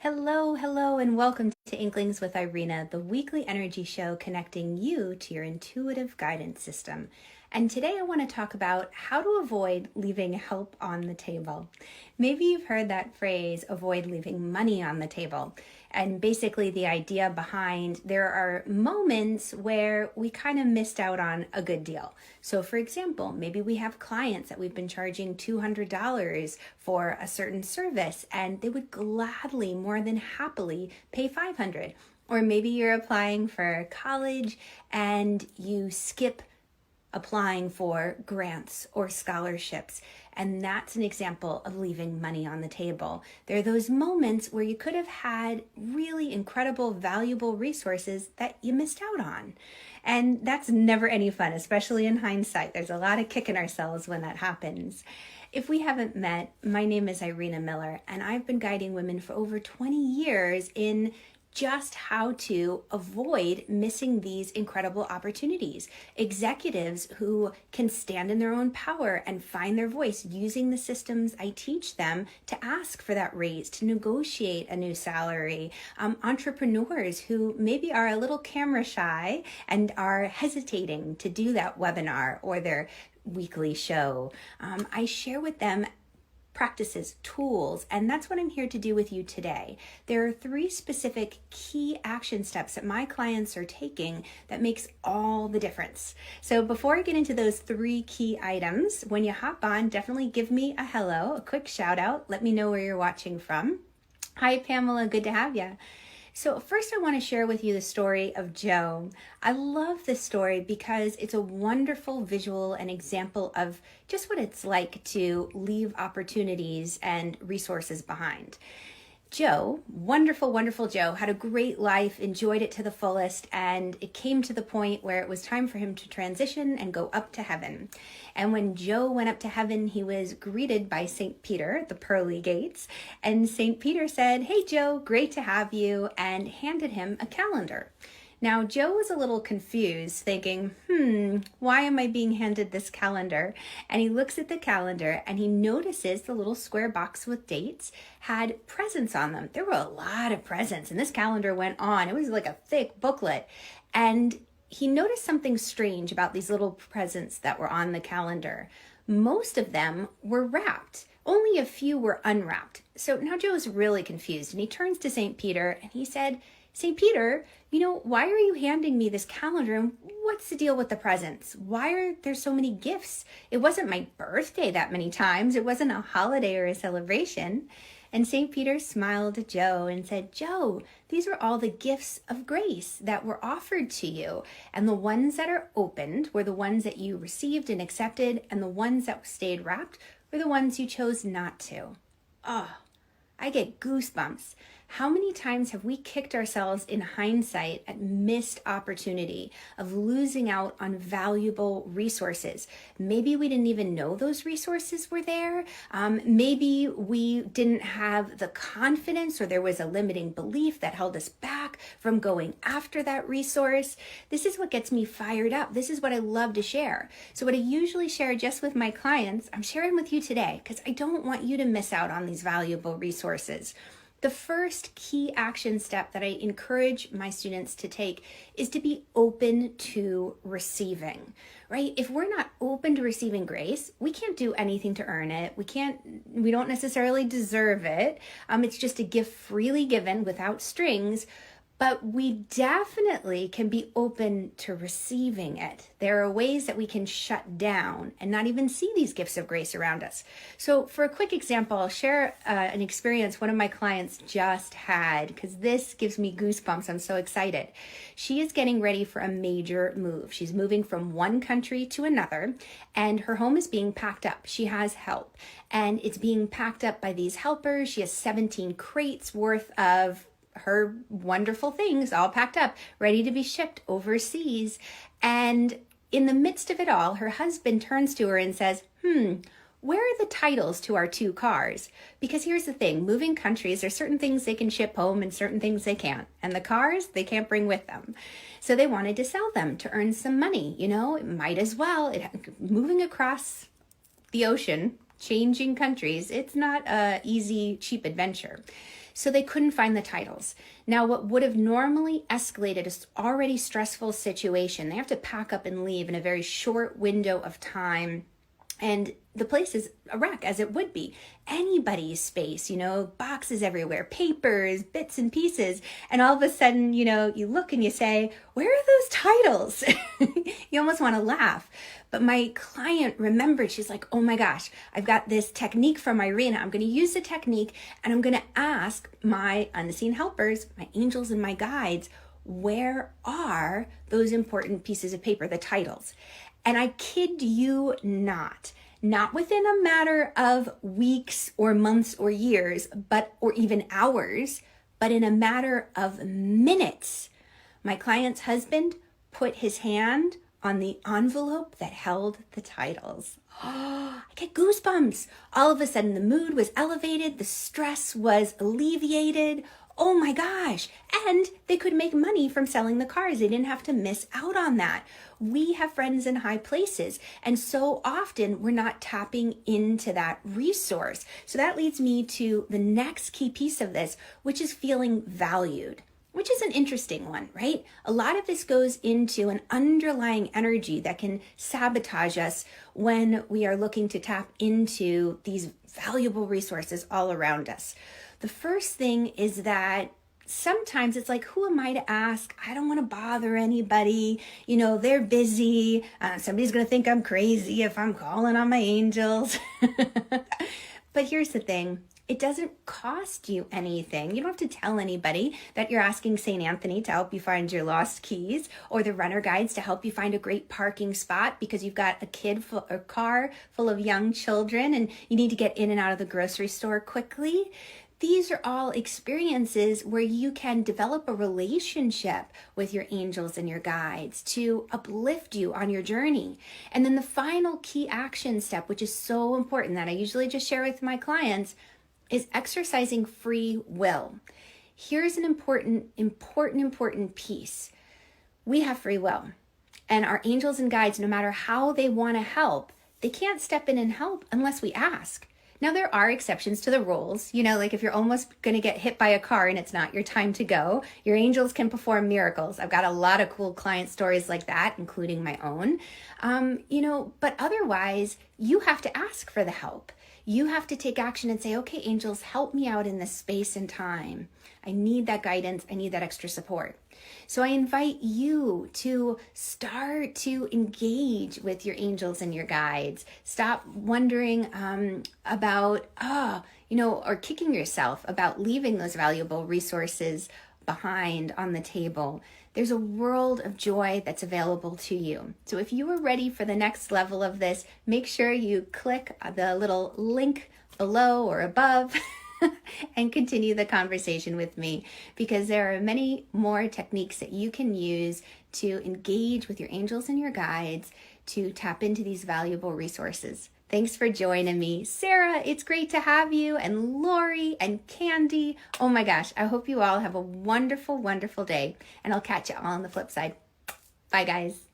Hello, and welcome to Inklings with Irena, the weekly energy show connecting you to your intuitive guidance system. And today I want to talk about how to avoid leaving help on the table. Maybe you've heard that phrase, avoid leaving money on the table. And basically the idea behind there are moments where we kind of missed out on a good deal. So for example, maybe we have clients that we've been charging $200 for a certain service and they would gladly, more than happily pay $500. Or maybe you're applying for college and you skip applying for grants or scholarships. And that's an example of leaving money on the table. There are those moments where you could have had really incredible, valuable resources that you missed out on. And that's never any fun, especially in hindsight. There's a lot of kicking ourselves when that happens. If we haven't met, my name is Irena Miller, and I've been guiding women for over 20 years in just how to avoid missing these incredible opportunities. Executives who can stand in their own power and find their voice using the systems I teach them to ask for that raise, to negotiate a new salary. Entrepreneurs who maybe are a little camera shy and are hesitating to do that webinar or their weekly show. I share with them practices, tools, and that's what I'm here to do with you today. There are 3 specific key action steps that my clients are taking that makes all the difference. So before I get into those 3 key items, when you hop on, definitely give me a hello, a quick shout out. Let me know where you're watching from. Hi, Pamela, good to have you. So first I want to share with you the story of Joe. I love this story because it's a wonderful visual and example of just what it's like to leave opportunities and resources behind. Joe, wonderful Joe, had a great life, enjoyed it to the fullest, and it came to the point where it was time for him to transition and go up to heaven. And when Joe went up to heaven, he was greeted by St. Peter, the pearly gates, and St. Peter said, "Hey Joe, great to have you," and handed him a calendar. Now, Joe was a little confused, thinking, why am I being handed this calendar? And he looks at the calendar and he notices the little square box with dates had presents on them. There were a lot of presents, and this calendar went on. It was like a thick booklet. And he noticed something strange about these little presents that were on the calendar. Most of them were wrapped. Only a few were unwrapped. So now Joe is really confused, and he turns to St. Peter and he said, "St. Peter, why are you handing me this calendar, and what's the deal with the presents? Why are there so many gifts? It wasn't my birthday that many times. It wasn't a holiday or a celebration." And St. Peter smiled at Joe and said, "Joe, these were all the gifts of grace that were offered to you. And the ones that are opened were the ones that you received and accepted, and the ones that stayed wrapped were the ones you chose not to." Oh, I get goosebumps. How many times have we kicked ourselves in hindsight at missed opportunity of losing out on valuable resources? Maybe we didn't even know those resources were there. Maybe we didn't have the confidence, or there was a limiting belief that held us back from going after that resource. This is what gets me fired up. This is what I love to share. So what I usually share just with my clients, I'm sharing with you today because I don't want you to miss out on these valuable resources. The first key action step that I encourage my students to take is to be open to receiving, right? If we're not open to receiving grace, we can't do anything to earn it. We don't necessarily deserve it. It's just a gift freely given without strings. But we definitely can be open to receiving it. There are ways that we can shut down and not even see these gifts of grace around us. So for a quick example, I'll share an experience one of my clients just had, because this gives me goosebumps. I'm so excited. She is getting ready for a major move. She's moving from one country to another, and her home is being packed up. She has help, and it's being packed up by these helpers. She has 17 crates worth of her wonderful things all packed up, ready to be shipped overseas. And in the midst of it all, her husband turns to her and says, where are the titles to our 2 cars? Because here's the thing, moving countries, there's certain things they can ship home and certain things they can't. And the cars, they can't bring with them. So they wanted to sell them to earn some money. It might as well. Moving across the ocean, changing countries, it's not a easy, cheap adventure. so they couldn't find the titles. Now, what would have normally escalated an already stressful situation, they have to pack up and leave in a very short window of time. And the place is a wreck, as it would be. Anybody's space, boxes everywhere, papers, bits and pieces. And all of a sudden, you look and you say, where are those titles? You almost want to laugh. But my client remembered, she's like, oh my gosh, I've got this technique from Irena. I'm going to use the technique and I'm going to ask my unseen helpers, my angels and my guides, where are those important pieces of paper, the titles? And I kid you not within a matter of weeks or months or years, or even hours, but in a matter of minutes, my client's husband put his hand on the envelope that held the titles. Oh, I get goosebumps. All of a sudden, the mood was elevated. The stress was alleviated. Oh my gosh. And they could make money from selling the cars. They didn't have to miss out on that. We have friends in high places, and so often we're not tapping into that resource. So that leads me to the next key piece of this, which is feeling valued, which is an interesting one, right? A lot of this goes into an underlying energy that can sabotage us when we are looking to tap into these valuable resources all around us. The first thing is that sometimes it's like, who am I to ask? I don't want to bother anybody. They're busy. Somebody's going to think I'm crazy if I'm calling on my angels. But here's the thing. It doesn't cost you anything. You don't have to tell anybody that you're asking St. Anthony to help you find your lost keys, or the runner guides to help you find a great parking spot because you've got a car full of young children and you need to get in and out of the grocery store quickly. These are all experiences where you can develop a relationship with your angels and your guides to uplift you on your journey. And then the final key action step, which is so important that I usually just share with my clients, is exercising free will. Here's an important piece. We have free will, and our angels and guides, no matter how they want to help, they can't step in and help unless we ask. Now, there are exceptions to the rules. Like if you're almost going to get hit by a car and it's not your time to go, your angels can perform miracles. I've got a lot of cool client stories like that, including my own. But otherwise, you have to ask for the help. You have to take action and say, okay, angels, help me out in this space and time. I need that guidance. I need that extra support. So I invite you to start to engage with your angels and your guides. Stop wondering about, or kicking yourself about leaving those valuable resources behind on the table. There's a world of joy that's available to you. So if you are ready for the next level of this, make sure you click the little link below or above and continue the conversation with me, because there are many more techniques that you can use to engage with your angels and your guides to tap into these valuable resources. Thanks for joining me. Sarah, it's great to have you, and Lori and Candy. Oh my gosh, I hope you all have a wonderful, wonderful day, and I'll catch you all on the flip side. Bye, guys.